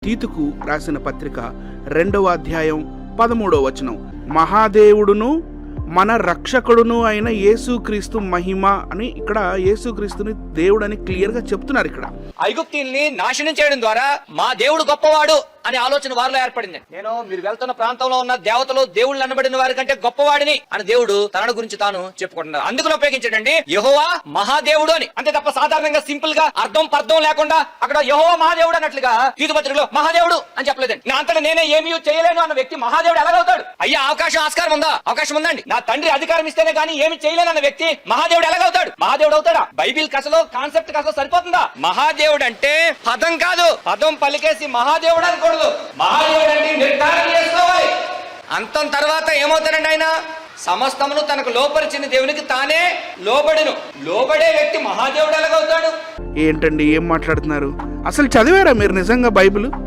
తీతుకు రాసిన పత్రిక 2వ అధ్యాయం 13వ వచనం. మహాదేవుడును మన రక్షకుడును అయిన యేసుక్రీస్తు మహిమ అని ఇక్కడ యేసుక్రీస్తుని దేవుడు అని క్లియర్ గా చెప్తున్నారు. ఇక్కడ ఐగుప్తీయుల్ని నాశనం చేయడం ద్వారా మా దేవుడు గొప్పవాడు అనే ఆలోచన వారిలో ఏర్పడింది. మీరు వెళ్తున్న ప్రాంతంలో ఉన్న దేవతలు దేవుళ్ళు అనబడిన వారి కంటే గొప్పవాడిని అని దేవుడు తన గురించి తాను చెప్పుకుంటున్నారు. అందుకని ఉపయోగించాడండి యెహోవా మహాదేవుడు అని. అంతే తప్ప సాధారణంగా సింపుల్ గా అర్థం పర్థం లేకుండా అక్కడ యెహోవా మహాదేవుడు అన్నట్లుగా తీతు పత్రికలో మహాదేవుడు అని చెప్పలేదండి. నా అంతటా నేనే ఏమీ చేయలేను అన్న వ్యక్తి మహాదేవుడు ఎలాగవుతాడు? అయ్యా ఆస్కారం ఉందా? అవకాశం ఉందండి. నా తండ్రి అధికారం ఇస్తేనే గానీ ఏమి చేయలేను అన్న వ్యక్తి మహాదేవుడు ఎలాగవుతాడు? మహాదేవుడు అవుతాడా? బైబిల్ కసలో కాన్సెప్ట్ కసలో సరిపోతుందా? మహాదేవుడు అంటే పదం కాదు, పదం పలికేసి మహాదేవుడు అనుకో. మహాదేవుడు అంటే నిర్ధారణ చేసుకోవాలి. అంతం తర్వాత ఏమవుతాడండి? ఆయన సమస్తమును తనకు లోపరిచిన దేవునికి తానే లోబడును. లోబడే వ్యక్తి మహాదేవుడు ఎలాగవుతాడు? ఏంటండి ఏం మాట్లాడుతున్నారు? అసలు చదివారా మీరు నిజంగా బైబిల్?